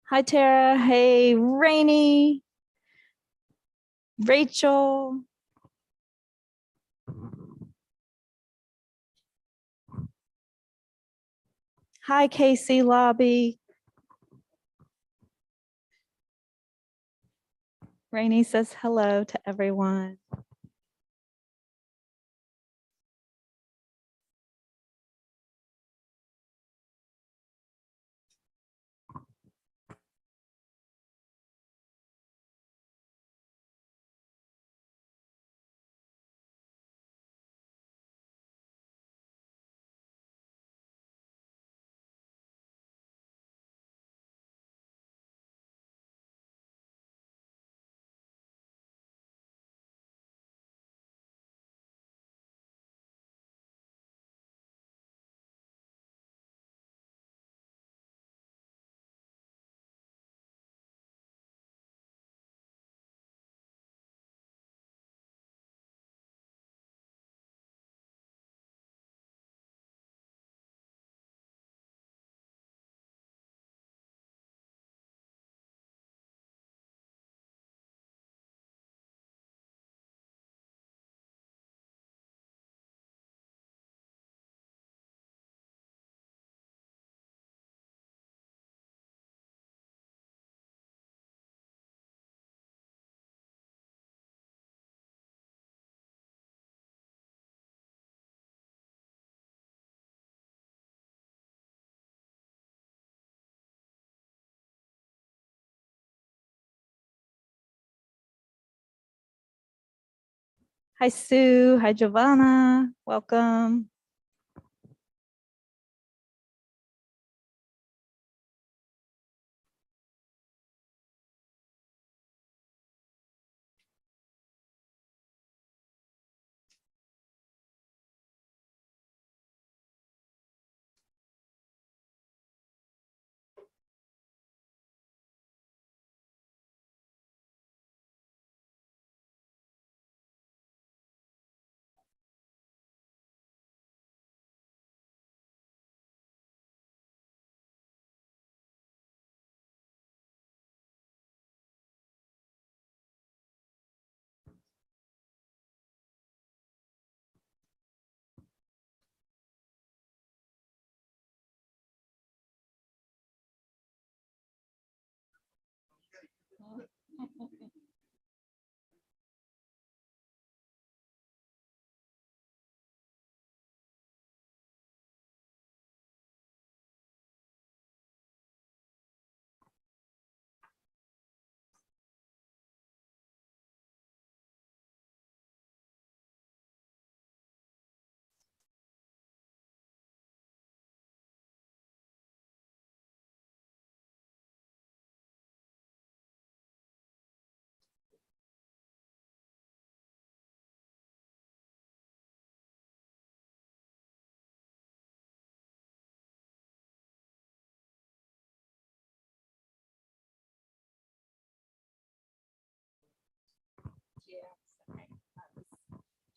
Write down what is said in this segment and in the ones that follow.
Hi, Tara. Hey, Rainy, Rachel. Hi, Casey Lobby. Rainy says hello to everyone. Hi, Sue. Hi, Giovanna. Welcome.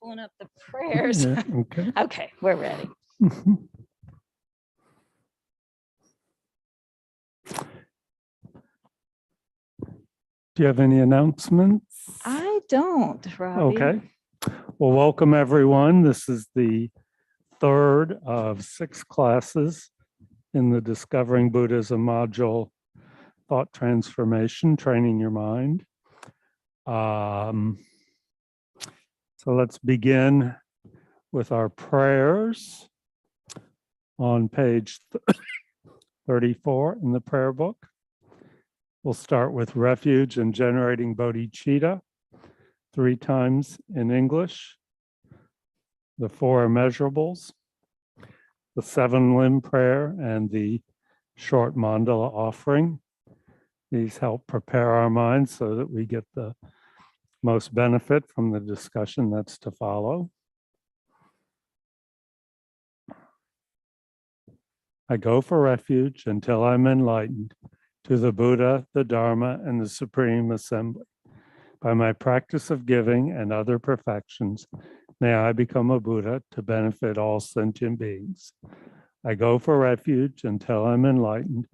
Pulling up the prayers. Yeah, okay. Okay, we're ready. Do you have any announcements? I don't, Robbie. Okay. Well, welcome everyone. This is the third of 6 classes in the Discovering Buddhism module, Thought Transformation, Training Your Mind. So let's begin with our prayers on page 34 in the prayer book. We'll start with refuge and generating bodhicitta 3 times in English, the 4 immeasurables, the 7-limb prayer, and the short mandala offering. These help prepare our minds so that we get the most benefit from the discussion that's to follow. I go for refuge until I'm enlightened to the Buddha, the Dharma, and the Supreme Assembly. By my practice of giving and other perfections, may I become a Buddha to benefit all sentient beings. I go for refuge until I'm enlightened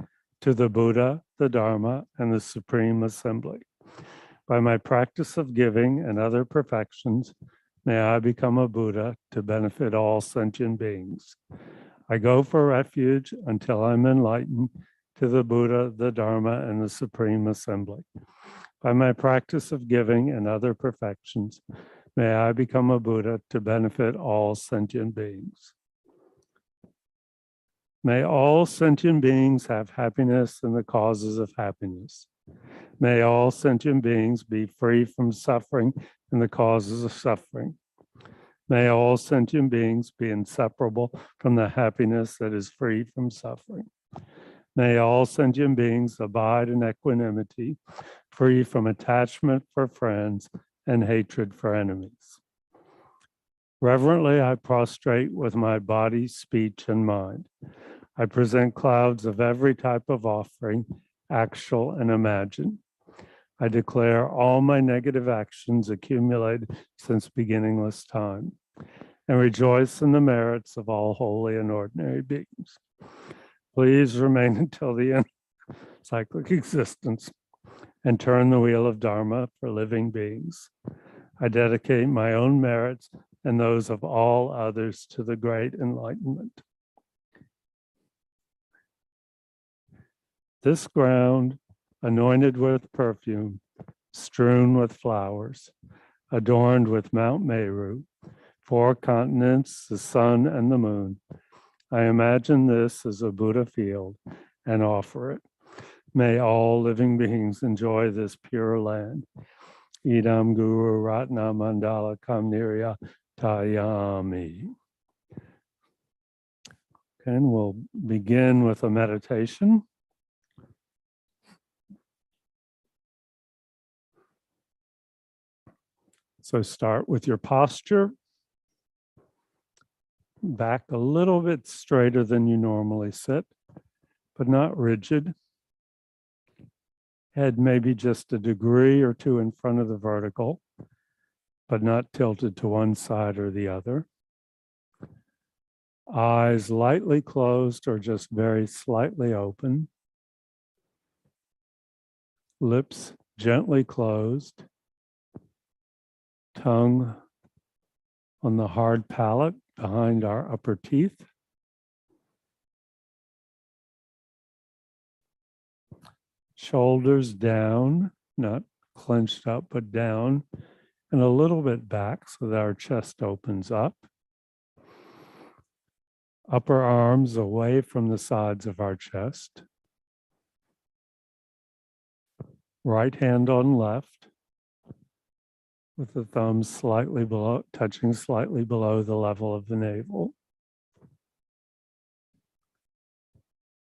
to the Buddha, the Dharma, and the Supreme Assembly. By my practice of giving and other perfections, may I become a Buddha to benefit all sentient beings. I go for refuge until I'm enlightened to the Buddha, the Dharma, and the Supreme Assembly. By my practice of giving and other perfections, may I become a Buddha to benefit all sentient beings. May all sentient beings have happiness and the causes of happiness. May all sentient beings be free from suffering and the causes of suffering. May all sentient beings be inseparable from the happiness that is free from suffering. May all sentient beings abide in equanimity, free from attachment for friends and hatred for enemies. Reverently, I prostrate with my body, speech, and mind. I present clouds of every type of offering, actual and imagined. I declare all my negative actions accumulated since beginningless time, and rejoice in the merits of all holy and ordinary beings. Please remain until the end of cyclic existence and turn the wheel of Dharma for living beings. I dedicate my own merits and those of all others to the great enlightenment. This ground, anointed with perfume, strewn with flowers, adorned with Mount Meru, 4 continents, the sun and the moon. I imagine this as a Buddha field and offer it. May all living beings enjoy this pure land. Idam Guru Ratna Mandala Kamnirya Tayami. And we'll begin with a meditation. So start with your posture. Back a little bit straighter than you normally sit, but not rigid. Head maybe just a degree or 2 in front of the vertical, but not tilted to one side or the other. Eyes lightly closed or just very slightly open. Lips gently closed. Tongue on the hard palate behind our upper teeth. Shoulders down, not clenched up, but down, and a little bit back so that our chest opens up. Upper arms away from the sides of our chest. Right hand on left, with the thumbs slightly below, touching slightly below the level of the navel.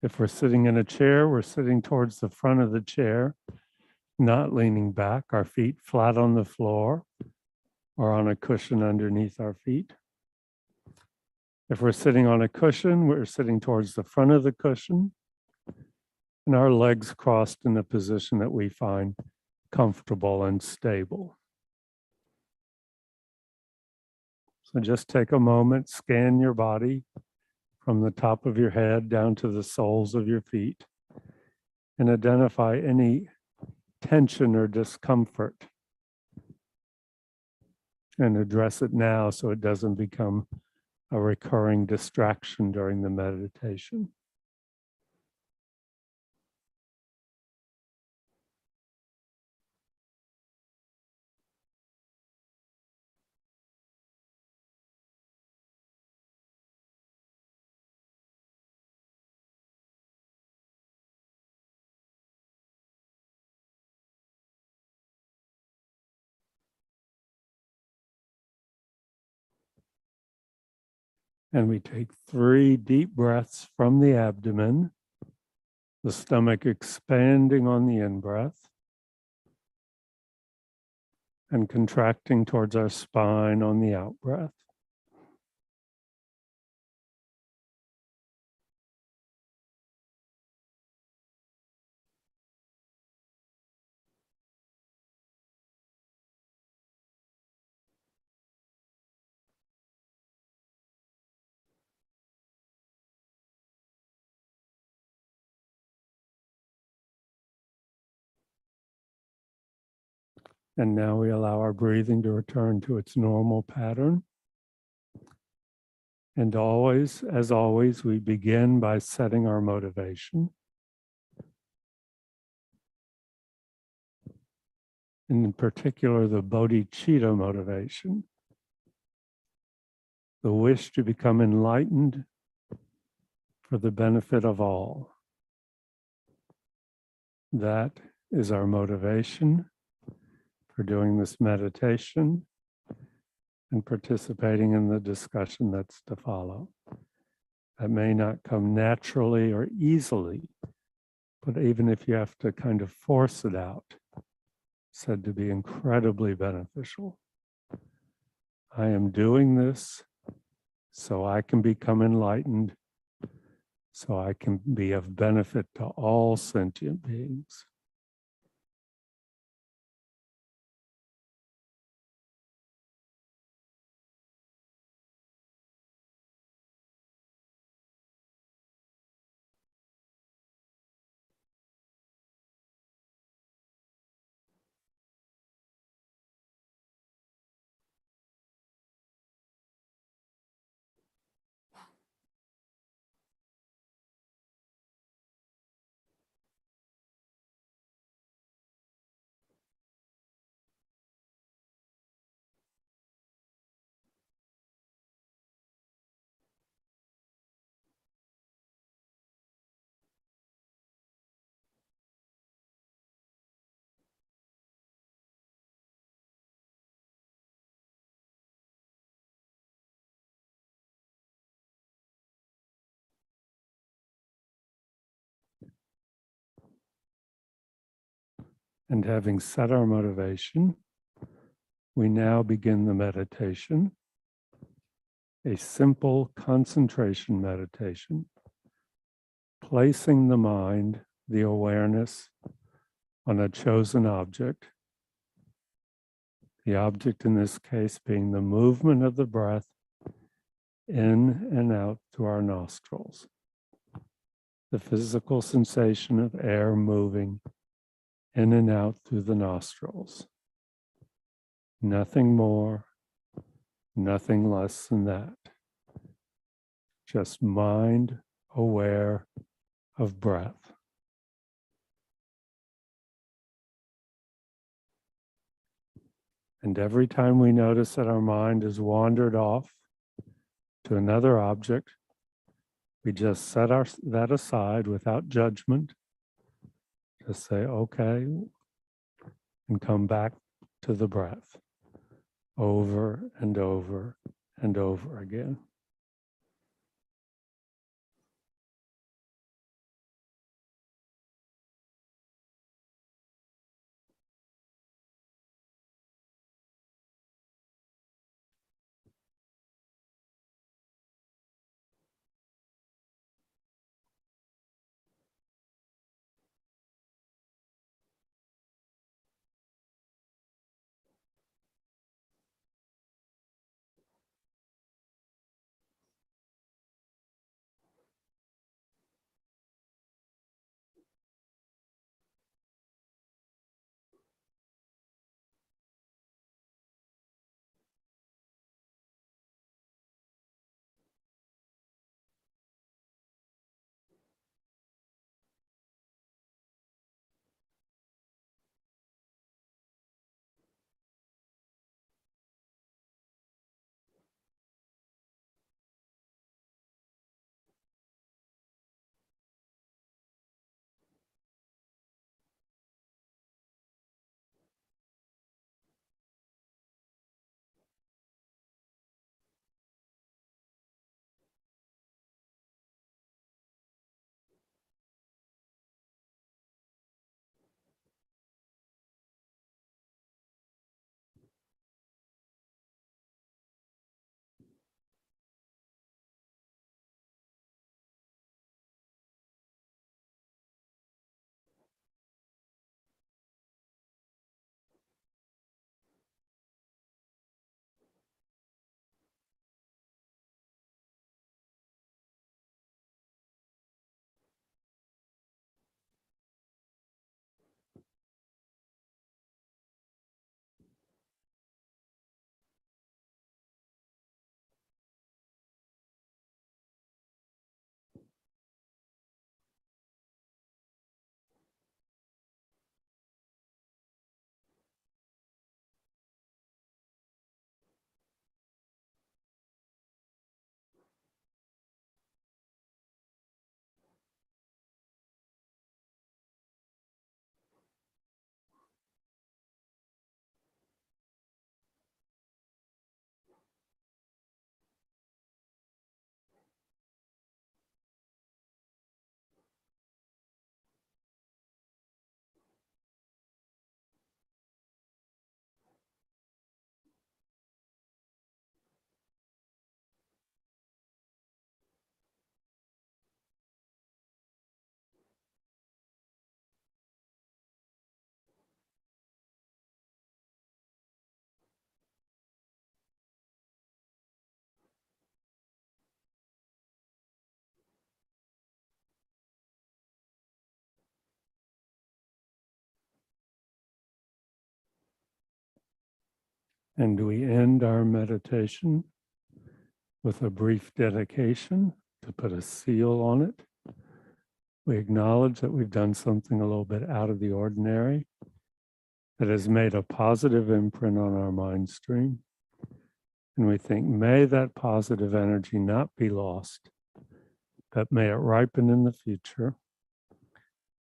If we're sitting in a chair, we're sitting towards the front of the chair, not leaning back, our feet flat on the floor or on a cushion underneath our feet. If we're sitting on a cushion, we're sitting towards the front of the cushion and our legs crossed in a position that we find comfortable and stable. So just take a moment, scan your body from the top of your head down to the soles of your feet and identify any tension or discomfort and address it now so it doesn't become a recurring distraction during the meditation. And we take 3 deep breaths from the abdomen, the stomach expanding on the in-breath and contracting towards our spine on the out-breath. And now we allow our breathing to return to its normal pattern. And always, as always, we begin by setting our motivation. In particular, the bodhicitta motivation, the wish to become enlightened for the benefit of all. That is our motivation for doing this meditation and participating in the discussion that's to follow. That may not come naturally or easily, but even if you have to kind of force it out, said to be incredibly beneficial. I am doing this so I can become enlightened, so I can be of benefit to all sentient beings. And having set our motivation, we now begin the meditation, a simple concentration meditation, placing the mind, the awareness, on a chosen object, the object in this case being the movement of the breath in and out through our nostrils, the physical sensation of air moving in and out through the nostrils. Nothing more, nothing less than that. Just mind aware of breath. And every time we notice that our mind has wandered off to another object, we just set that aside without judgment. Just say, okay, and come back to the breath over and over and over again. And we end our meditation with a brief dedication to put a seal on it. We acknowledge that we've done something a little bit out of the ordinary that has made a positive imprint on our mind stream. And we think, may that positive energy not be lost, but may it ripen in the future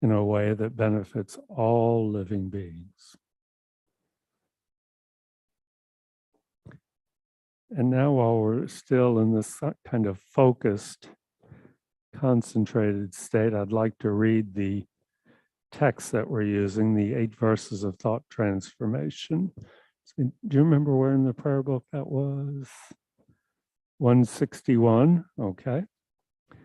in a way that benefits all living beings. And now, while we're still in this kind of focused, concentrated state, I'd like to read the text that we're using, the 8 verses of thought transformation. So, do you remember where in the prayer book that was? 161, okay. You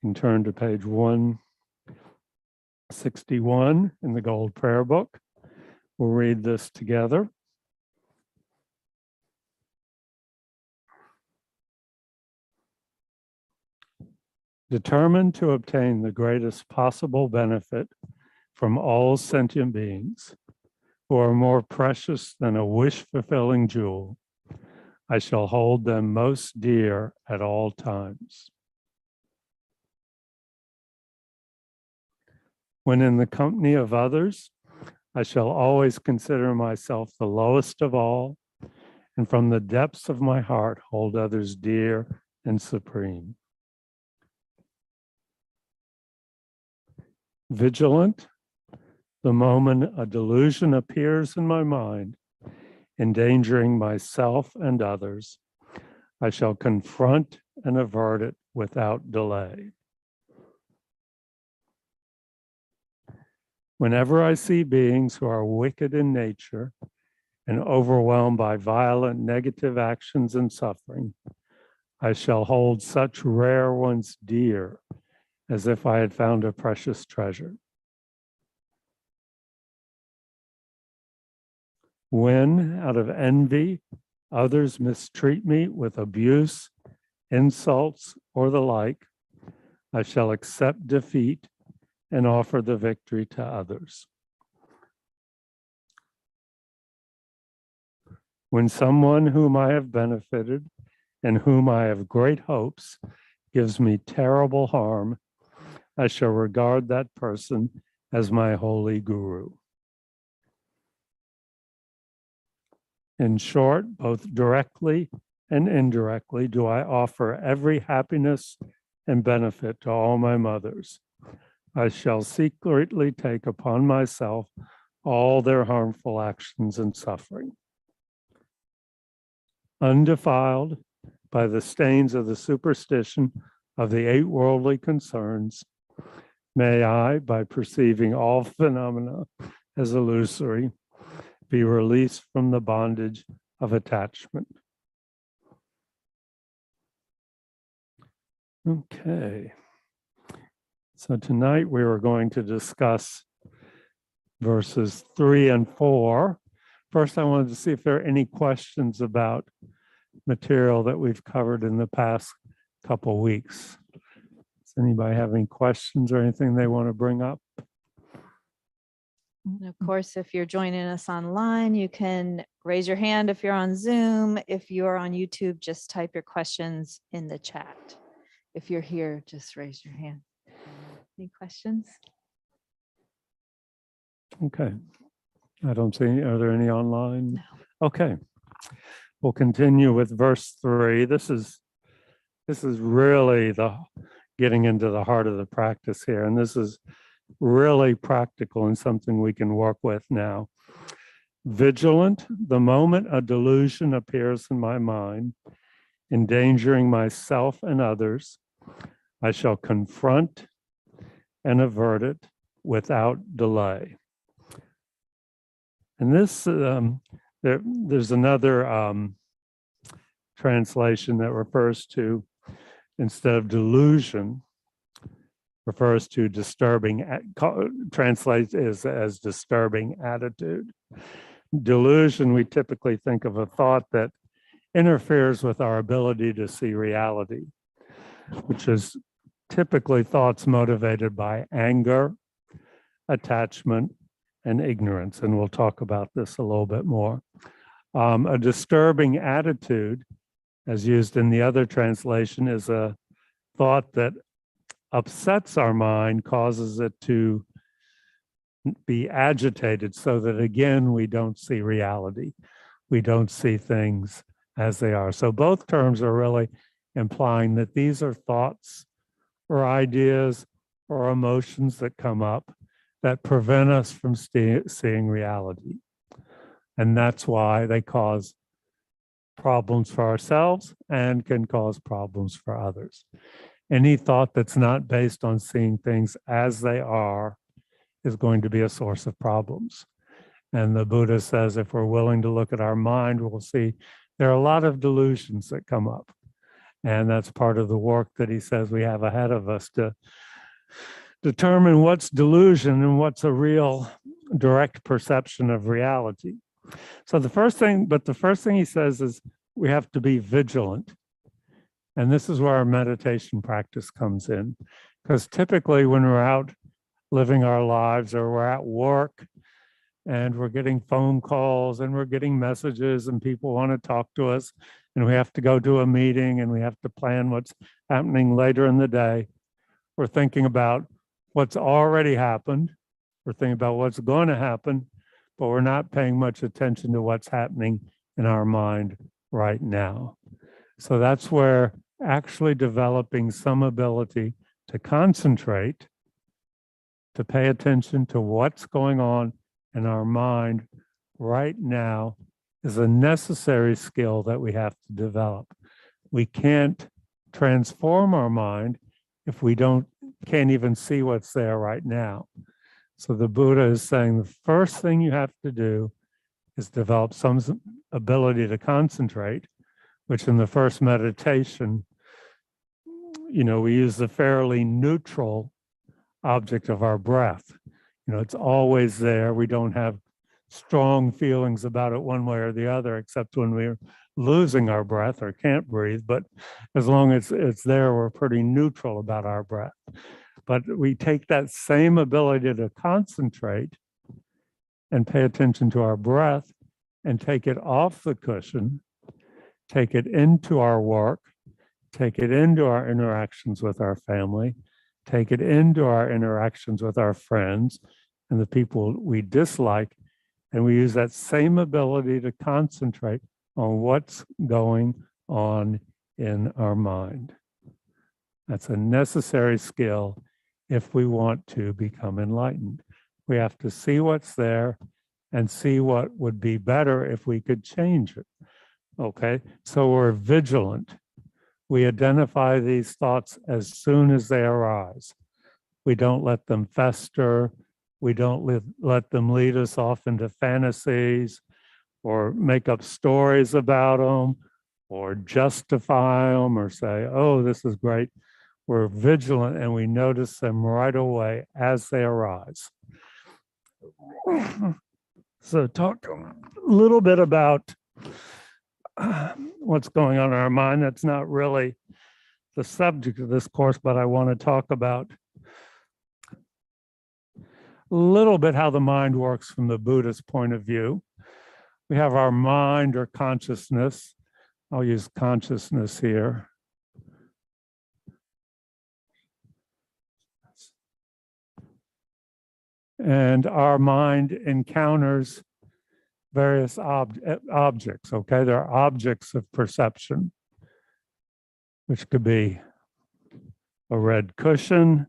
can turn to page 161 in the Gold Prayer Book. We'll read this together. Determined to obtain the greatest possible benefit from all sentient beings who are more precious than a wish-fulfilling jewel, I shall hold them most dear at all times. When in the company of others, I shall always consider myself the lowest of all, and from the depths of my heart hold others dear and supreme. Vigilant, the moment a delusion appears in my mind, endangering myself and others, I shall confront and avert it without delay. Whenever I see beings who are wicked in nature and overwhelmed by violent negative actions and suffering, I shall hold such rare ones dear as if I had found a precious treasure. When, out of envy, others mistreat me with abuse, insults, or the like, I shall accept defeat and offer the victory to others. When someone whom I have benefited and whom I have great hopes gives me terrible harm, I shall regard that person as my holy guru. In short, both directly and indirectly do I offer every happiness and benefit to all my mothers. I shall secretly take upon myself all their harmful actions and suffering. Undefiled by the stains of the superstition of the 8 worldly concerns, may I, by perceiving all phenomena as illusory, be released from the bondage of attachment. Okay. So tonight we are going to discuss verses 3 and 4. First, I wanted to see if there are any questions about material that we've covered in the past couple weeks. Does anybody have any questions or anything they want to bring up? And of course, if you're joining us online, you can raise your hand if you're on Zoom. If you're on YouTube, just type your questions in the chat. If you're here, just raise your hand. Any questions? Okay. I don't see any. Are there any online? No. Okay. We'll continue with verse 3. This is really getting into the heart of the practice here. And this is really practical and something we can work with now. Vigilant, the moment a delusion appears in my mind, endangering myself and others, I shall confront and avert it without delay. And this, there's another translation that refers to, instead of delusion, refers to disturbing, translates as disturbing attitude. Delusion, we typically think of a thought that interferes with our ability to see reality, which is typically thoughts motivated by anger, attachment, and ignorance. And we'll talk about this a little bit more. A disturbing attitude, as used in the other translation, is a thought that upsets our mind, causes it to be agitated so that, again, we don't see reality. We don't see things as they are. So both terms are really implying that these are thoughts or ideas or emotions that come up that prevent us from seeing reality. And that's why they cause problems for ourselves and can cause problems for others. Any thought that's not based on seeing things as they are is going to be a source of problems. And the Buddha says if we're willing to look at our mind, we'll see there are a lot of delusions that come up. And that's part of the work that he says we have ahead of us to determine what's delusion and what's a real direct perception of reality. So the first thing he says is we have to be vigilant. And this is where our meditation practice comes in. Because typically when we're out living our lives or we're at work and we're getting phone calls and we're getting messages and people want to talk to us and we have to go to a meeting and we have to plan what's happening later in the day, we're thinking about what's already happened. We're thinking about what's going to happen, but we're not paying much attention to what's happening in our mind right now. So that's where actually developing some ability to concentrate, to pay attention to what's going on in our mind right now is a necessary skill that we have to develop. We can't transform our mind if we can't even see what's there right now. So the Buddha is saying the first thing you have to do is develop some ability to concentrate, which in the first meditation, we use the fairly neutral object of our breath. It's always there. We don't have strong feelings about it one way or the other, except when we're losing our breath or can't breathe. But as long as it's there, we're pretty neutral about our breath. But we take that same ability to concentrate and pay attention to our breath and take it off the cushion, take it into our work, take it into our interactions with our family, take it into our interactions with our friends and the people we dislike. And we use that same ability to concentrate on what's going on in our mind. That's a necessary skill if we want to become enlightened. We have to see what's there and see what would be better if we could change it. Okay, so we're vigilant. We identify these thoughts as soon as they arise. We don't let them fester. We don't let them lead us off into fantasies or make up stories about them or justify them or say, oh, this is great. We're vigilant and we notice them right away as they arise. So talk a little bit about what's going on in our mind. That's not really the subject of this course, but I want to talk about a little bit how the mind works from the Buddhist point of view. We have our mind or consciousness. I'll use consciousness here. And our mind encounters various objects, okay? There are objects of perception, which could be a red cushion,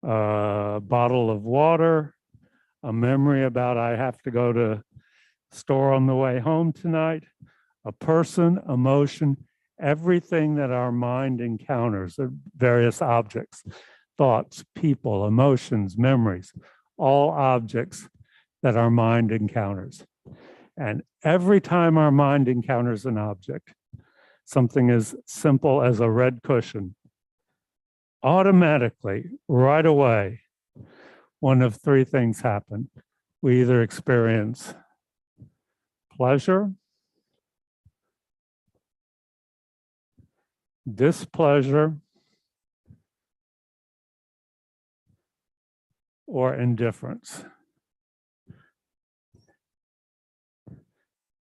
a bottle of water, a memory about I have to go to store on the way home tonight, a person, emotion, everything that our mind encounters, various objects, thoughts, people, emotions, memories, all objects that our mind encounters. And every time our mind encounters an object, something as simple as a red cushion, automatically, right away, one of three things happen. We either experience pleasure, displeasure, or indifference.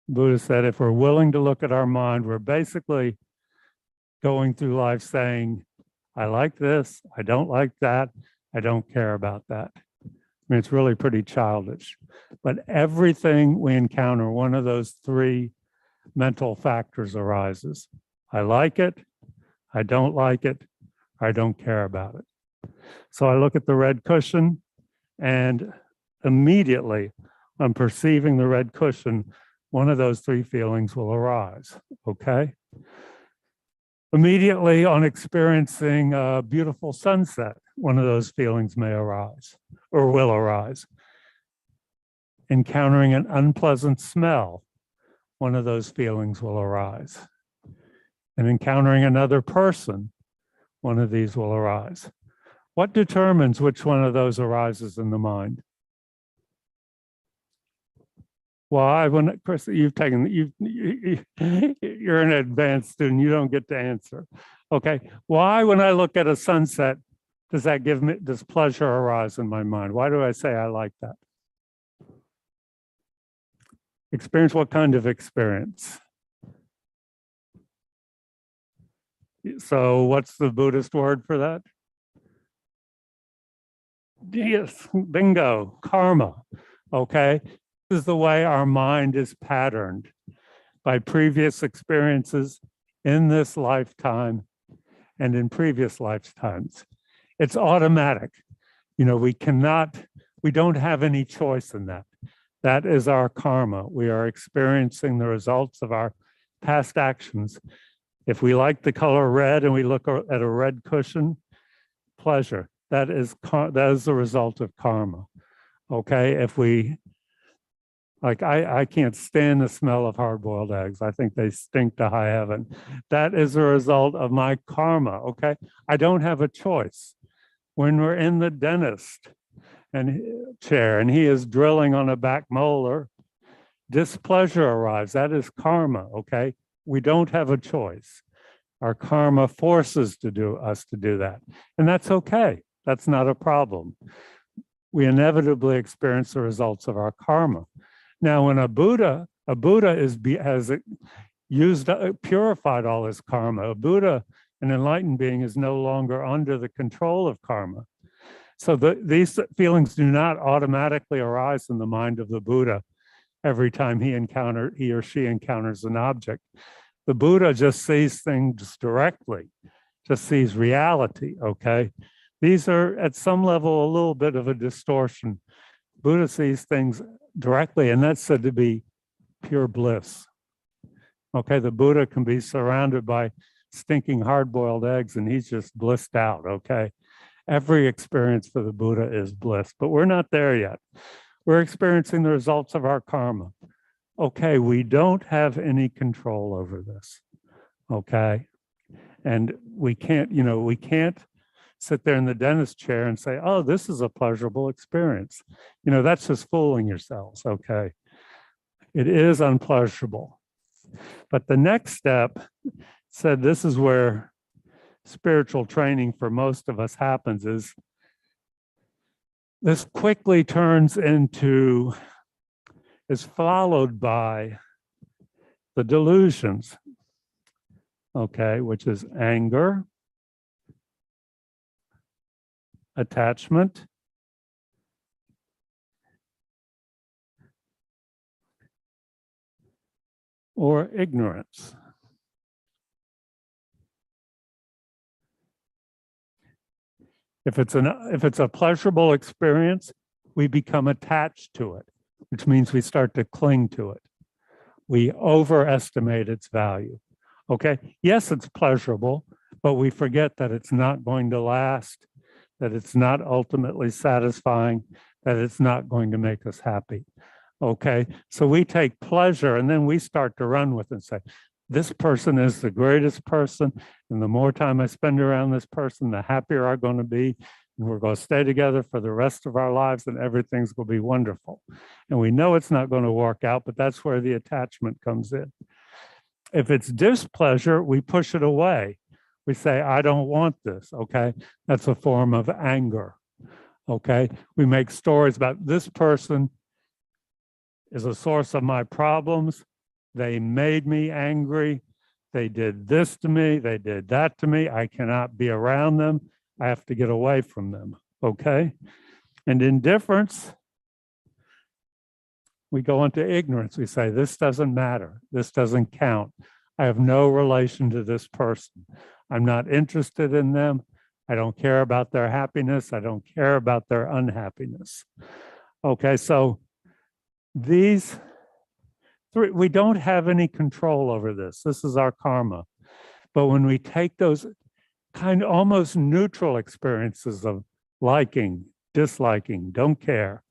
Buddha said, if we're willing to look at our mind, we're basically going through life saying, I like this, I don't like that, I don't care about that. I mean, it's really pretty childish. But everything we encounter, one of those three mental factors arises. I like it, I don't like it, I don't care about it. So I look at the red cushion, and immediately on perceiving the red cushion, one of those three feelings will arise, okay? Immediately on experiencing a beautiful sunset, one of those feelings may arise or will arise. Encountering an unpleasant smell, one of those feelings will arise. And encountering another person, one of these will arise. What determines which one of those arises in the mind? Why, when Chris, you're an advanced student, you don't get to answer. Okay, why, when I look at a sunset, does pleasure arise in my mind? Why do I say I like that? Experience, what kind of experience? So what's the Buddhist word for that? Yes, bingo, karma, okay? This is the way our mind is patterned by previous experiences in this lifetime and in previous lifetimes. It's automatic. You know, we don't have any choice in that. That is our karma. We are experiencing the results of our past actions. If we like the color red and we look at a red cushion, pleasure. That is the result of karma. Okay, if we, like, I can't stand the smell of hard-boiled eggs. I think they stink to high heaven. That is a result of my karma, okay? I don't have a choice. When we're in the dentist chair and he is drilling on a back molar, displeasure arrives. That is karma, okay? We don't have a choice. Our karma forces us to do that. And that's okay. That's not a problem. We inevitably experience the results of our karma. Now, when a Buddha has purified all his karma, a Buddha, an enlightened being, is no longer under the control of karma. So these feelings do not automatically arise in the mind of the Buddha every time he or she encounters an object. The Buddha just sees things directly, just sees reality, okay? These are, at some level, a little bit of a distortion. Buddha sees things directly, and that's said to be pure bliss. Okay, the Buddha can be surrounded by stinking hard-boiled eggs, and he's just blissed out, okay? Every experience for the Buddha is bliss, but we're not there yet. We're experiencing the results of our karma. Okay, we don't have any control over this, okay? And we can't sit there in the dentist chair and say, oh, this is a pleasurable experience. You know, that's just fooling yourselves, okay? It is unpleasurable. But the next step said, this is where spiritual training for most of us happens, is this quickly is followed by the delusions, okay, which is anger, attachment, or ignorance. If it's a pleasurable experience, we become attached to it, which means we start to cling to it. We overestimate its value. Okay, yes, it's pleasurable, but we forget that it's not going to last, that it's not ultimately satisfying, that it's not going to make us happy. Okay, so we take pleasure and then we start to run with it and say, this person is the greatest person, and the more time I spend around this person, the happier I'm going to be, and we're going to stay together for the rest of our lives, and everything's going to be wonderful. And we know it's not going to work out, but that's where the attachment comes in. If it's displeasure, we push it away. We say, I don't want this, okay? That's a form of anger, okay? We make stories about this person is a source of my problems. They made me angry. They did this to me. They did that to me. I cannot be around them. I have to get away from them. Okay? And indifference, we go into ignorance. We say, this doesn't matter. This doesn't count. I have no relation to this person. I'm not interested in them. I don't care about their happiness. I don't care about their unhappiness. Okay, so these three, we don't have any control over this. This is our karma. But when we take those kind of almost neutral experiences of liking, disliking, don't care,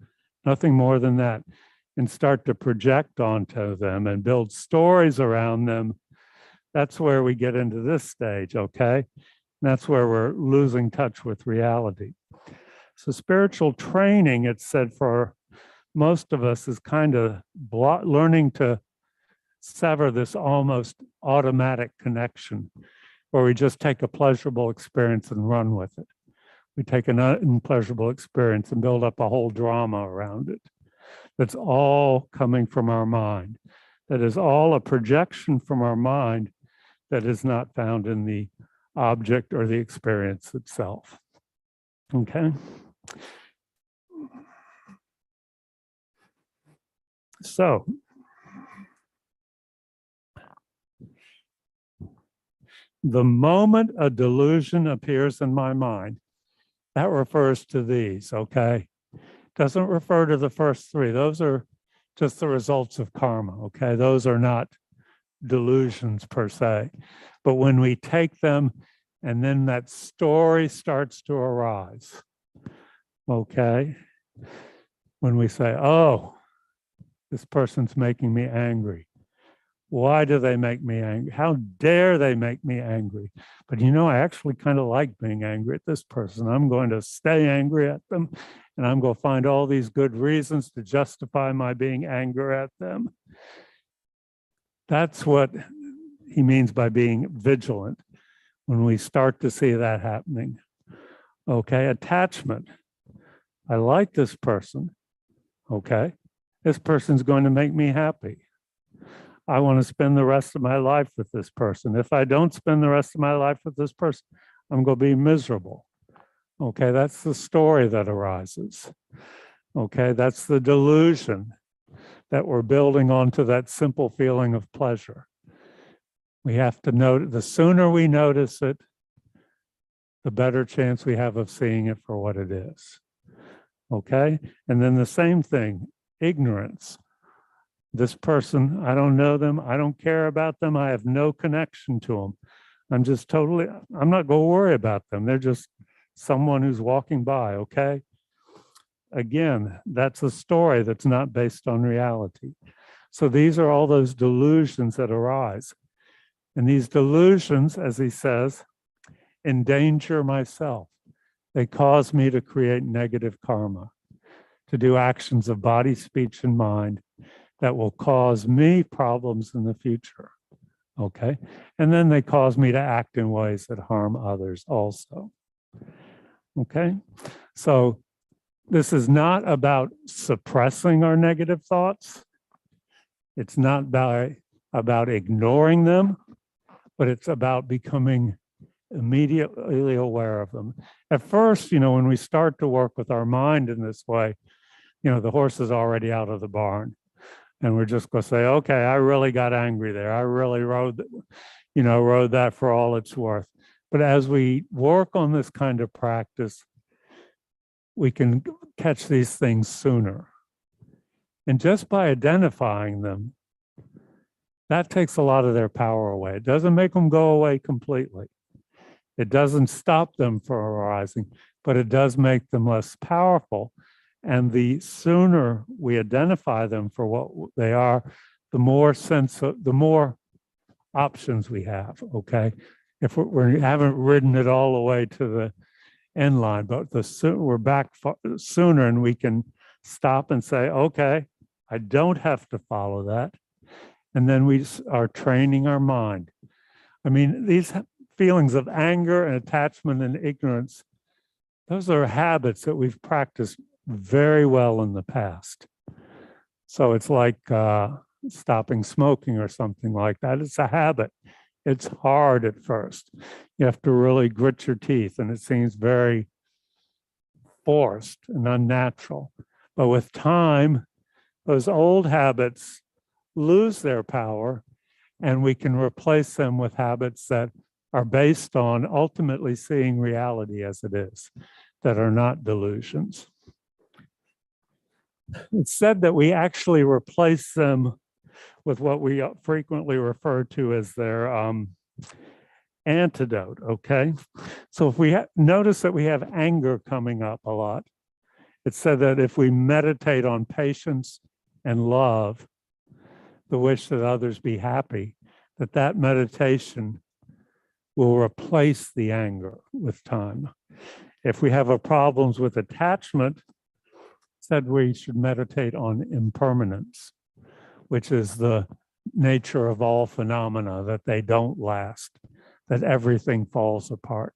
nothing more than that, and start to project onto them and build stories around them, that's where we get into this stage, okay? That's where we're losing touch with reality. So spiritual training, it's said for most of us, is kind of learning to sever this almost automatic connection where we just take a pleasurable experience and run with it. We take an unpleasurable experience and build up a whole drama around it. That's all coming from our mind. That is all a projection from our mind that is not found in the object or the experience itself. Okay? So, the moment a delusion appears in my mind, that refers to these, okay? Doesn't refer to the first three. Those are just the results of karma, okay? Those are not delusions per se. But when we take them and then that story starts to arise, okay? When we say, oh, this person's making me angry. Why do they make me angry? How dare they make me angry? But you know, I actually kind of like being angry at this person. I'm going to stay angry at them, and I'm going to find all these good reasons to justify my being angry at them. That's what he means by being vigilant when we start to see that happening. Okay, attachment. I like this person. Okay, this person's going to make me happy. I want to spend the rest of my life with this person. If I don't spend the rest of my life with this person, I'm going to be miserable. Okay, that's the story that arises. Okay, that's the delusion that we're building onto that simple feeling of pleasure. We have to note, the sooner we notice it, the better chance we have of seeing it for what it is. Okay, and then the same thing, ignorance. This person, I don't know them, I don't care about them, I have no connection to them. I'm not going to worry about them. They're just someone who's walking by, okay? Again, that's a story that's not based on reality. So these are all those delusions that arise. And these delusions, as he says, endanger myself. They cause me to create negative karma, to do actions of body, speech, and mind that will cause me problems in the future, okay? And then they cause me to act in ways that harm others also, okay? So this is not about suppressing our negative thoughts. It's not about ignoring them, but it's about becoming immediately aware of them. At first, you know, when we start to work with our mind in this way, you know, the horse is already out of the barn. And we're just going to say, okay, I really got angry there. I really rode that for all it's worth. But as we work on this kind of practice, we can catch these things sooner. And just by identifying them, that takes a lot of their power away. It doesn't make them go away completely. It doesn't stop them from arising, but it does make them less powerful. And the sooner we identify them for what they are, the more options we have, okay? If we haven't ridden it all the way to the end line, but we're back sooner and we can stop and say, okay, I don't have to follow that. And then we are training our mind. I mean, these feelings of anger and attachment and ignorance, those are habits that we've practiced very well in the past. So it's like stopping smoking or something like that. It's a habit. It's hard at first. You have to really grit your teeth, and it seems very forced and unnatural. But with time, those old habits lose their power, and we can replace them with habits that are based on ultimately seeing reality as it is, that are not delusions. It's said that we actually replace them with what we frequently refer to as their antidote, okay? So if we notice that we have anger coming up a lot, it's said that if we meditate on patience and love, the wish that others be happy, that meditation will replace the anger with time. If we have problems with attachment, said we should meditate on impermanence, which is the nature of all phenomena, that they don't last, that everything falls apart,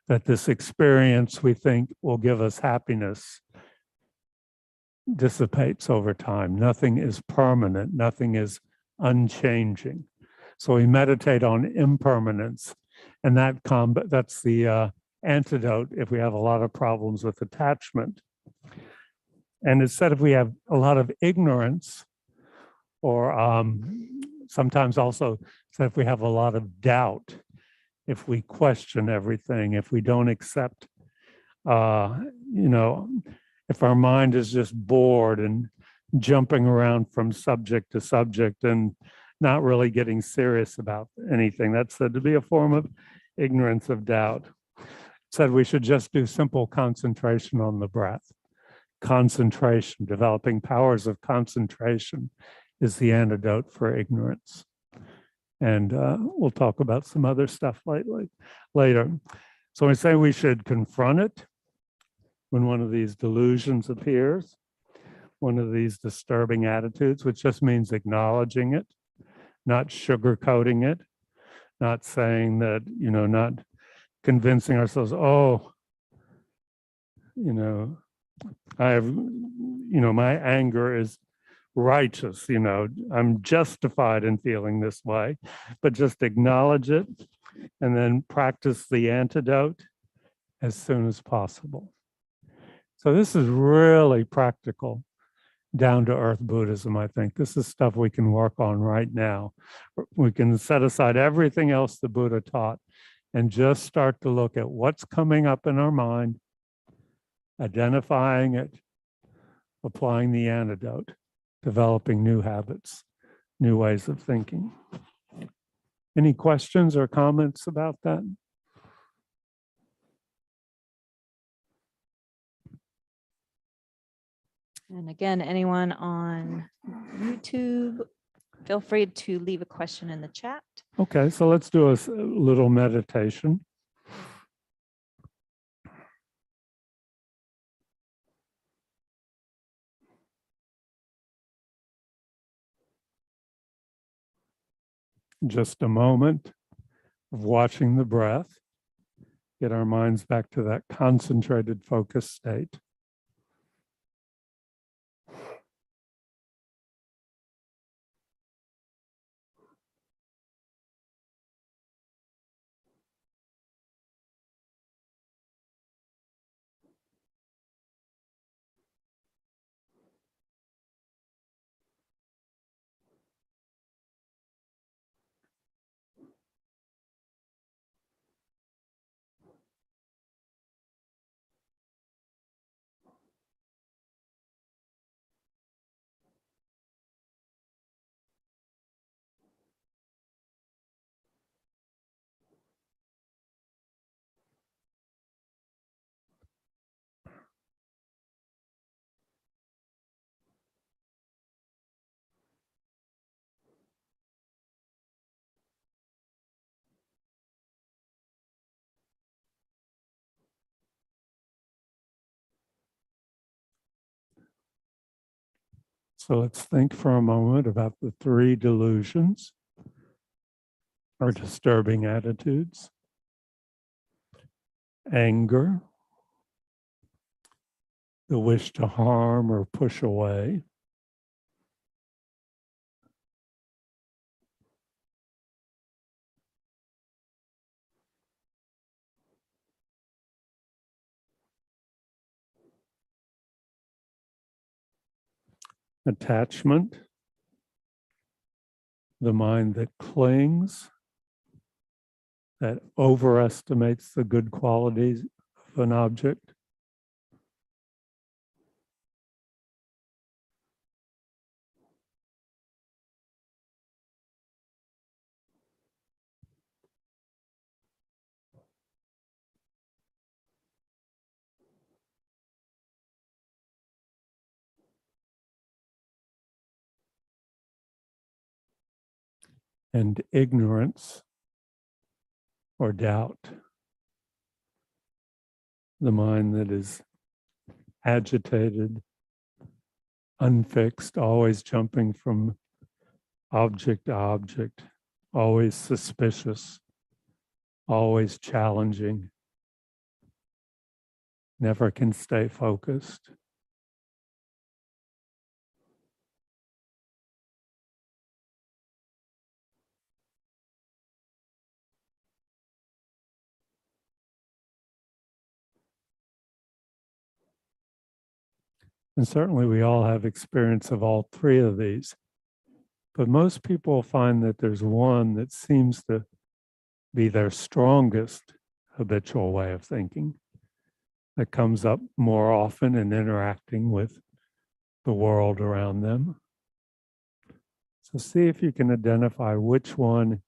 that this experience we think will give us happiness dissipates over time. Nothing is permanent, nothing is unchanging. So we meditate on impermanence, and that's the antidote if we have a lot of problems with attachment. And instead, if we have a lot of ignorance, or sometimes also if we have a lot of doubt, if we question everything, if we don't accept, if our mind is just bored and jumping around from subject to subject and not really getting serious about anything, that's said to be a form of ignorance of doubt. It said we should just do simple concentration on the breath. Concentration, developing powers of concentration is the antidote for ignorance. And we'll talk about some other stuff later. So we say we should confront it when one of these delusions appears, one of these disturbing attitudes, which just means acknowledging it, not sugarcoating it, not saying that, not convincing ourselves, I have, my anger is righteous, I'm justified in feeling this way, but just acknowledge it and then practice the antidote as soon as possible. So this is really practical, down to earth Buddhism, I think. This is stuff we can work on right now. We can set aside everything else the Buddha taught and just start to look at what's coming up in our mind, identifying it, applying the antidote, developing new habits, new ways of thinking. Any questions or comments about that? And again, anyone on YouTube, feel free to leave a question in the chat. Okay, so let's do a little meditation. Just a moment of watching the breath. Get our minds back to that concentrated, focused state. So let's think for a moment about the three delusions or disturbing attitudes. Anger, the wish to harm or push away. attachment, the mind that clings, that overestimates the good qualities of an object. And ignorance or doubt, the mind that is agitated, unfixed, always jumping from object to object, always suspicious, always challenging, never can stay focused. And certainly we all have experience of all three of these. But most people find that there's one that seems to be their strongest habitual way of thinking that comes up more often in interacting with the world around them. So see if you can identify which one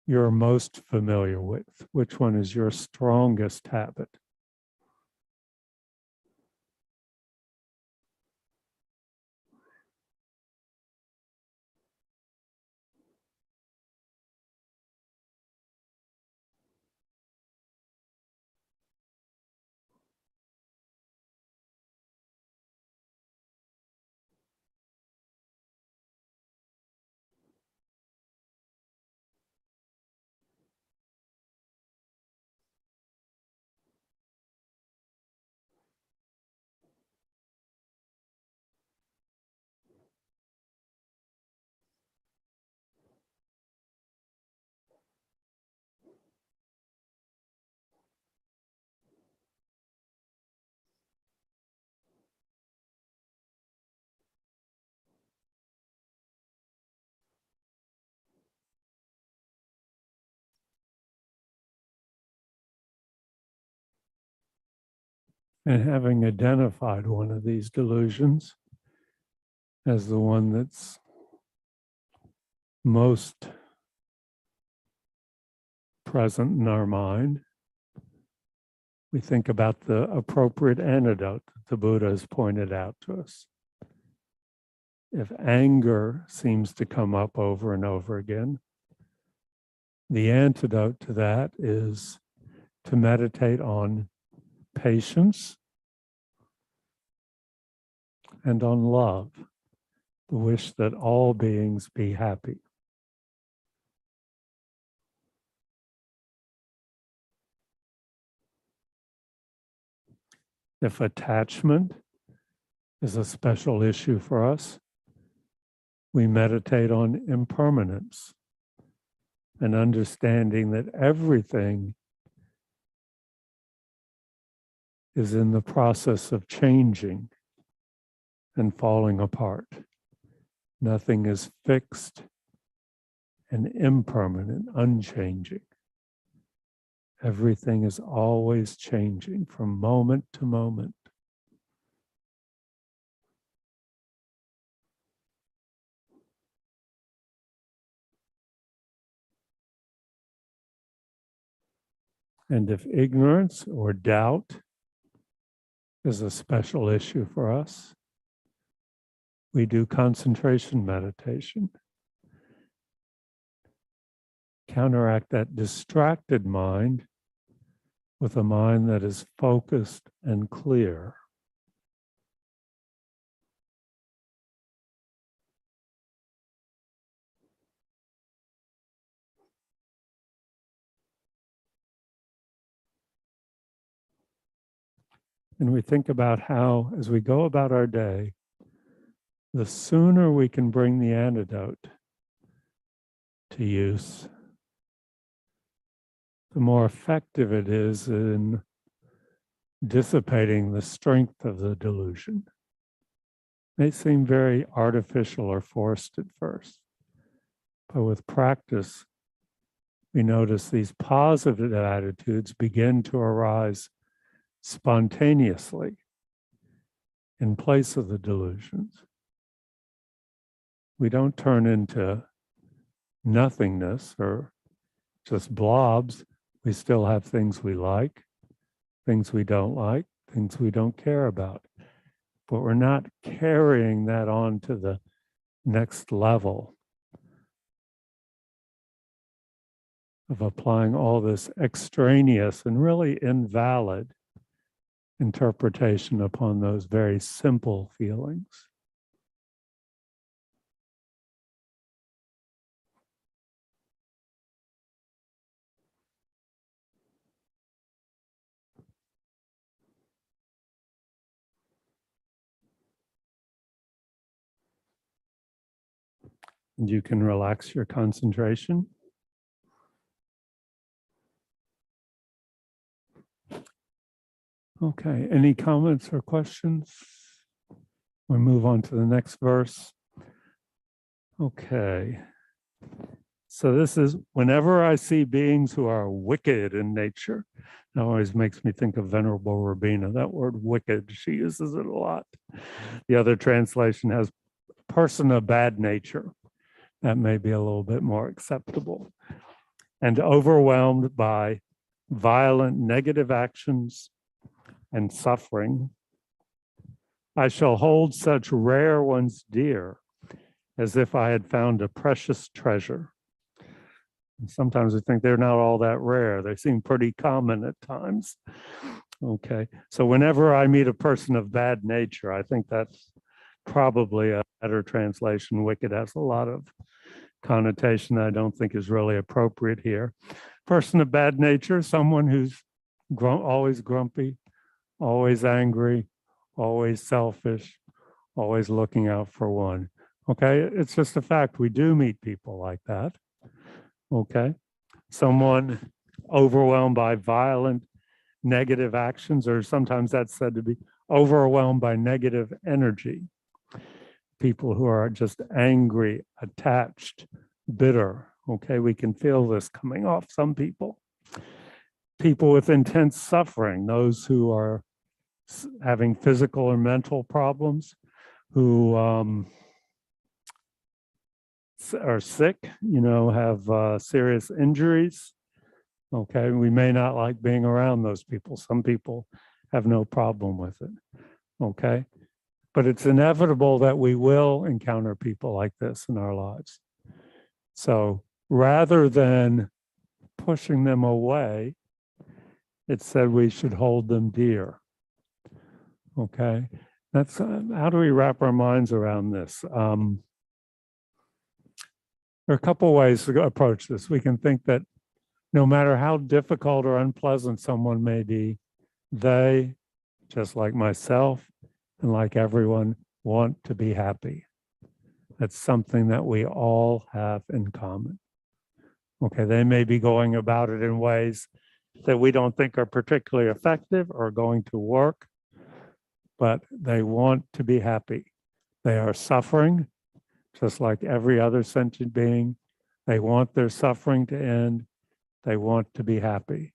you're most familiar with, which one is your strongest habit. And having identified one of these delusions as the one that's most present in our mind, we think about the appropriate antidote that the Buddha has pointed out to us. If anger seems to come up over and over again, the antidote to that is to meditate on patience and on love, the wish that all beings be happy. If attachment is a special issue for us, we meditate on impermanence and understanding that everything is in the process of changing and falling apart. Nothing is fixed and impermanent, unchanging. Everything is always changing from moment to moment. And if ignorance or doubt is a special issue for us, we do concentration meditation. Counteract that distracted mind with a mind that is focused and clear. And we think about how, as we go about our day, the sooner we can bring the antidote to use, the more effective it is in dissipating the strength of the delusion. may seem very artificial or forced at first. But with practice, we notice these positive attitudes begin to arise spontaneously in place of the delusions. We don't turn into nothingness or just blobs. We still have things we like, things we don't like, things we don't care about. But we're not carrying that on to the next level of applying all this extraneous and really invalid interpretation upon those very simple feelings. And you can relax your concentration. Okay, any comments or questions? We'll move on to the next verse. Okay. So this is, whenever I see beings who are wicked in nature, that always makes me think of Venerable Rabina. That word wicked, she uses it a lot. The other translation has person of bad nature. That may be a little bit more acceptable. And overwhelmed by violent negative actions and suffering, I shall hold such rare ones dear, as if I had found a precious treasure. And sometimes we think they're not all that rare. They seem pretty common at times. Okay, so whenever I meet a person of bad nature, I think that's probably a better translation. Wicked has a lot of connotation that I don't think is really appropriate here. Person of bad nature, someone who's always grumpy, always angry, always selfish, always looking out for one. Okay, it's just a fact. We do meet people like that. Okay, someone overwhelmed by violent negative actions, or sometimes that's said to be overwhelmed by negative energy. People who are just angry, attached, bitter. Okay, we can feel this coming off some people. People with intense suffering, those who are having physical or mental problems, who are sick, have serious injuries. Okay, we may not like being around those people. Some people have no problem with it. Okay, but it's inevitable that we will encounter people like this in our lives. So rather than pushing them away, it said we should hold them dear. Okay, that's how do we wrap our minds around this? There are a couple ways to approach this. We can think that no matter how difficult or unpleasant someone may be, they, just like myself and like everyone, want to be happy. That's something that we all have in common. Okay, they may be going about it in ways that we don't think are particularly effective or going to work, but they want to be happy. They are suffering, just like every other sentient being. They want their suffering to end. They want to be happy.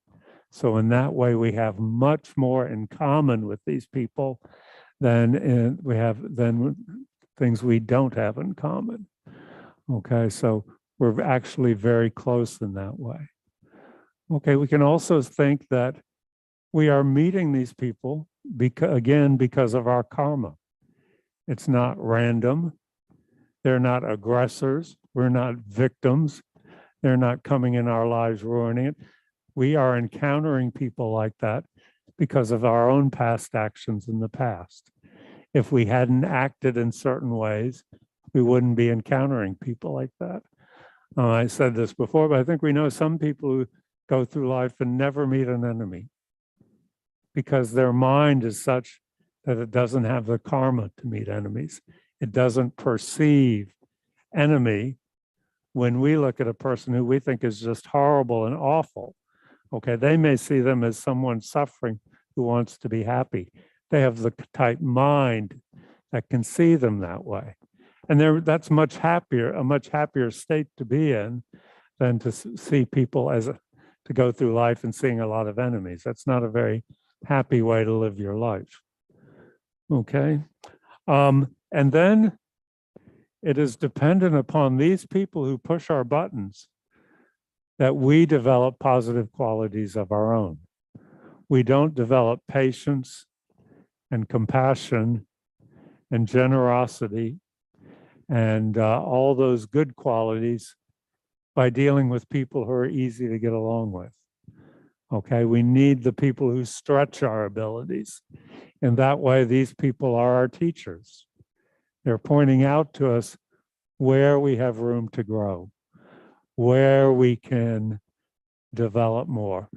So in that way, we have much more in common with these people than things we don't have in common. Okay, so we're actually very close in that way. Okay, we can also think that we are meeting these people because of our karma. It's not random. They're not aggressors. We're not victims. They're not coming in our lives ruining it. We are encountering people like that because of our own past actions in the past. If we hadn't acted in certain ways, we wouldn't be encountering people like that. I said this before, but I think we know some people who go through life and never meet an enemy because their mind is such that it doesn't have the karma to meet enemies. It doesn't perceive enemy when we look at a person who we think is just horrible and awful. Okay, they may see them as someone suffering who wants to be happy. They have the type mind that can see them that way. And that's a much happier state to be in than to see people to go through life and seeing a lot of enemies. That's not a very happy way to live your life. Okay. And then it is dependent upon these people who push our buttons that we develop positive qualities of our own. We don't develop patience and compassion and generosity and all those good qualities by dealing with people who are easy to get along with. Okay, we need the people who stretch our abilities. And that way, these people are our teachers. They're pointing out to us where we have room to grow, where we can develop more.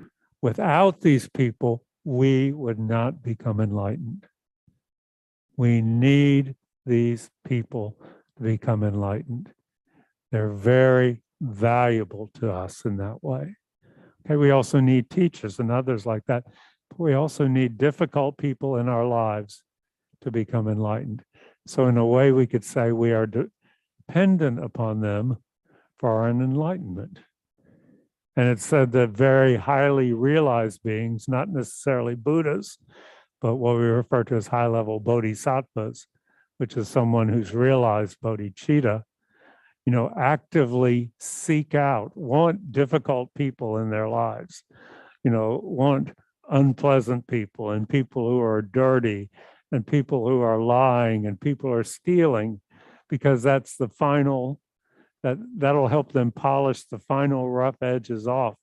Without these people, we would not become enlightened. We need these people to become enlightened. They're very valuable to us in that way. Okay, we also need teachers and others like that. But we also need difficult people in our lives to become enlightened. So in a way, we could say we are dependent upon them for our enlightenment. And it's said that very highly realized beings, not necessarily Buddhas, but what we refer to as high-level bodhisattvas, which is someone who's realized bodhicitta, actively seek out, want difficult people in their lives, want unpleasant people and people who are dirty and people who are lying and people who are stealing, because that's the final, that'll help them polish the final rough edges off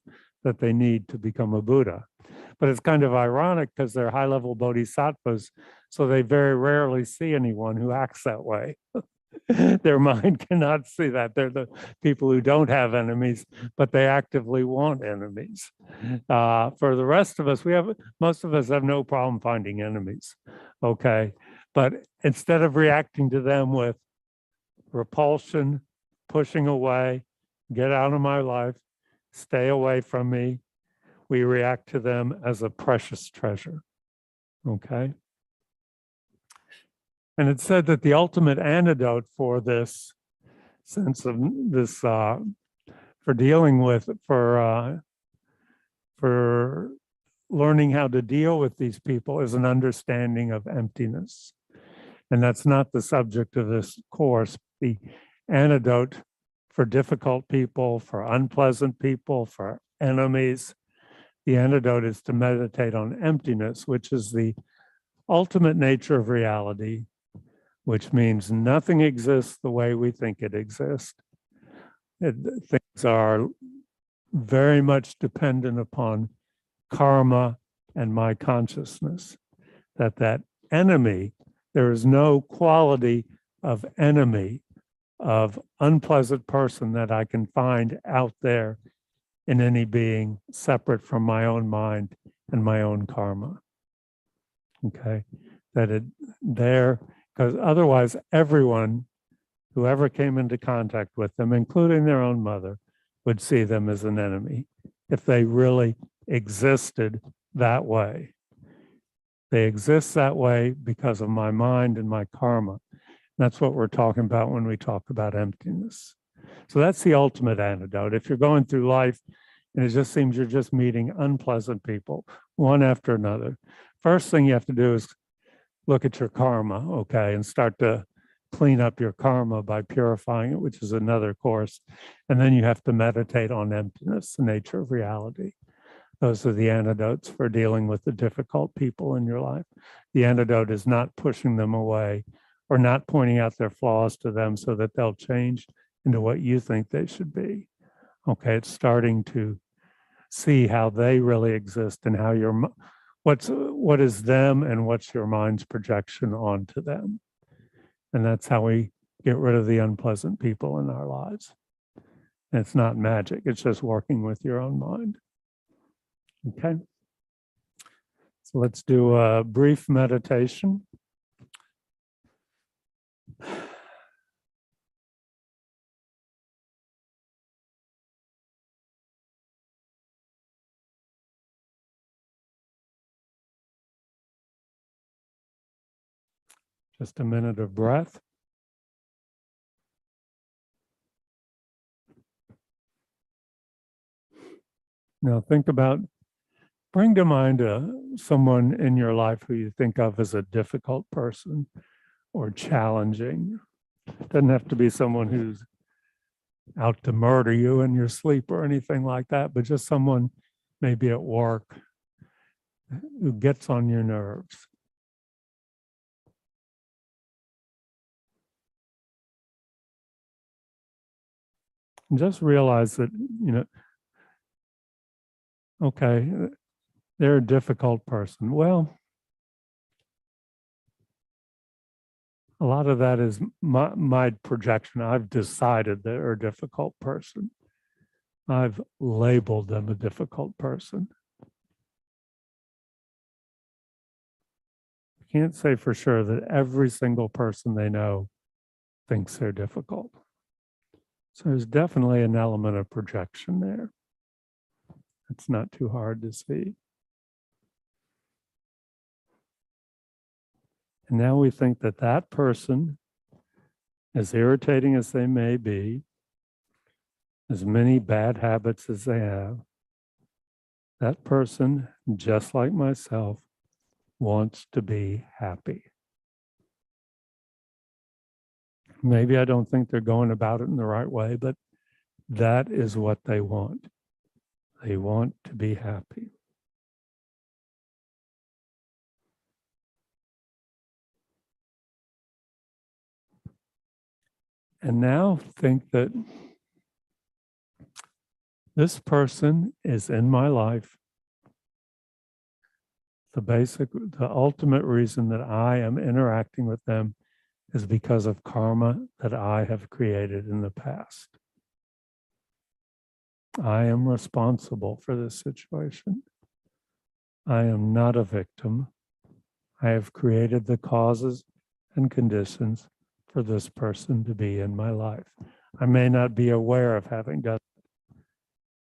that they need to become a Buddha. But it's kind of ironic because they're high-level bodhisattvas, so they very rarely see anyone who acts that way. Their mind cannot see that. They're the people who don't have enemies, but they actively want enemies. For the rest of us, most of us have no problem finding enemies, okay? But instead of reacting to them with repulsion, pushing away, get out of my life, stay away from me, we react to them as a precious treasure, okay? And it's said that the ultimate antidote for this sense of this, for dealing with, for learning how to deal with these people is an understanding of emptiness. And that's not the subject of this course. The antidote for difficult people, for unpleasant people, for enemies, the antidote is to meditate on emptiness, which is the ultimate nature of reality, which means nothing exists the way we think it exists. Things are very much dependent upon karma and my consciousness. That enemy, there is no quality of enemy, of unpleasant person that I can find out there in any being separate from my own mind and my own karma. Okay, because otherwise everyone who ever came into contact with them, including their own mother, would see them as an enemy if they really existed that way. They exist that way because of my mind and my karma. That's what we're talking about when we talk about emptiness. So that's the ultimate antidote. If you're going through life and it just seems you're just meeting unpleasant people, one after another, first thing you have to do is look at your karma, okay, and start to clean up your karma by purifying it, which is another course. And then you have to meditate on emptiness, the nature of reality. Those are the antidotes for dealing with the difficult people in your life. The antidote is not pushing them away or not pointing out their flaws to them so that they'll change into what you think they should be. Okay, it's starting to see how they really exist and how what is them and what's your mind's projection onto them. And that's how we get rid of the unpleasant people in our lives. And it's not magic, it's just working with your own mind. Okay. So let's do a brief meditation. Just a minute of breath. Now think about, bring to mind someone in your life who you think of as a difficult person or challenging. It doesn't have to be someone who's out to murder you in your sleep or anything like that, but just someone maybe at work who gets on your nerves. And just realize that, okay, they're a difficult person. Well, a lot of that is my projection. I've decided they're a difficult person. I've labeled them a difficult person. I can't say for sure that every single person they know thinks they're difficult. So there's definitely an element of projection there. It's not too hard to see. And now we think that that person, as irritating as they may be, as many bad habits as they have, that person, just like myself, wants to be happy. Maybe I don't think they're going about it in the right way, but that is what they want. They want to be happy. And now think that this person is in my life. The ultimate reason that I am interacting with them is because of karma that I have created in the past. I am responsible for this situation. I am not a victim. I have created the causes and conditions for this person to be in my life. I may not be aware of having done it,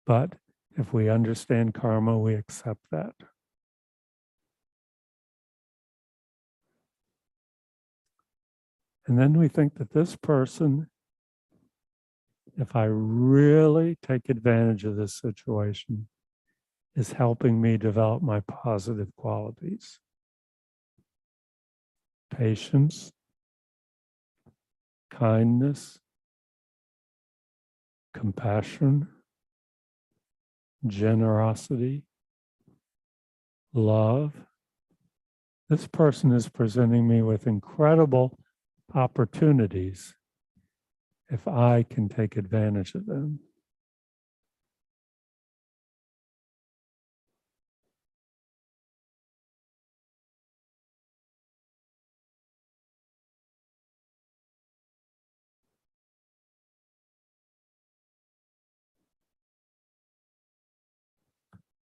but if we understand karma, we accept that. And then we think that this person, if I really take advantage of this situation, is helping me develop my positive qualities. Patience, kindness, compassion, generosity, love. This person is presenting me with incredible opportunities if I can take advantage of them.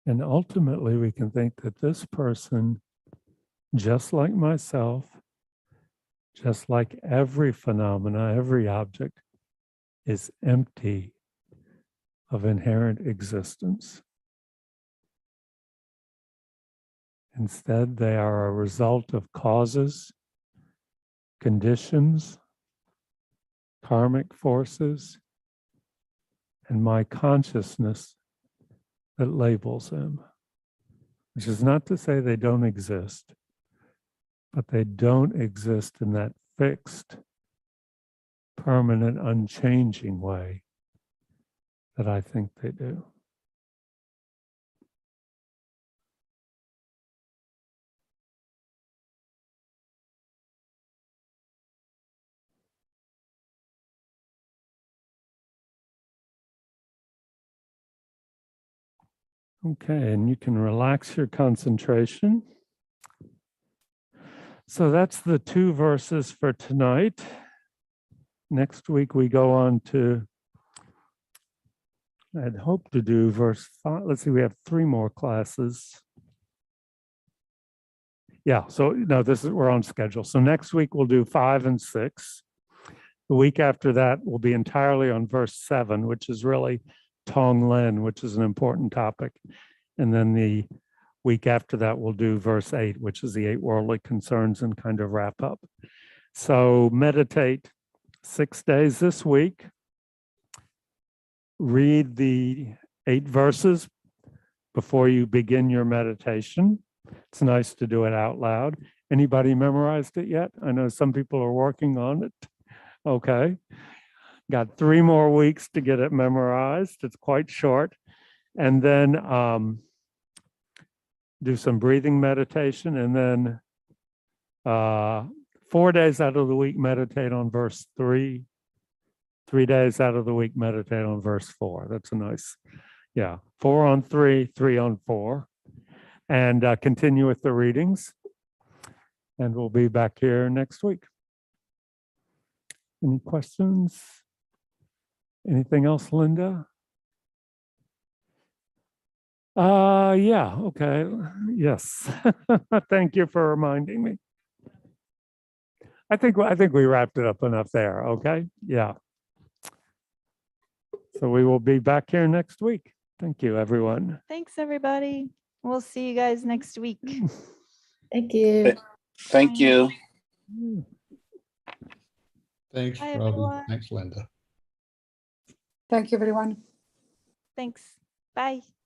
And ultimately, we can think that this person, just like myself, just like every phenomena, every object, is empty of inherent existence. Instead, they are a result of causes, conditions, karmic forces, and my consciousness that labels them, which is not to say they don't exist, but they don't exist in that fixed, permanent, unchanging way that I think they do. Okay, and you can relax your concentration. So that's the 2 verses for tonight. Next week we go on to, I'd hoped to do verse 5. Let's see, we have 3 more classes. Yeah, so no, we're on schedule. So next week we'll do 5 and 6. The week after that will be entirely on verse 7, which is really Tonglen, which is an important topic. And then the week after that we'll do verse 8, which is the 8 worldly concerns, and kind of wrap up. So meditate 6 days this week. Read the 8 verses before you begin your meditation. It's nice to do it out loud. Anybody memorized it yet? I know some people are working on it. Okay. Got 3 more weeks to get it memorized. It's quite short. And then do some breathing meditation. And then 4 days out of the week, meditate on verse 3. 3 days out of the week, meditate on verse 4. That's a nice, 4 on 3, 3 on 4. And continue with the readings. And we'll be back here next week. Any questions? Anything else, Linda? Yeah, okay. Yes. Thank you for reminding me. I think we wrapped it up enough there, okay? Yeah. So we will be back here next week. Thank you, everyone. Thanks, everybody. We'll see you guys next week. Thank you. Thank you. Thanks, Bye, Robbie. everyone. Thanks, Linda. Thank you, everyone. Thanks. Bye.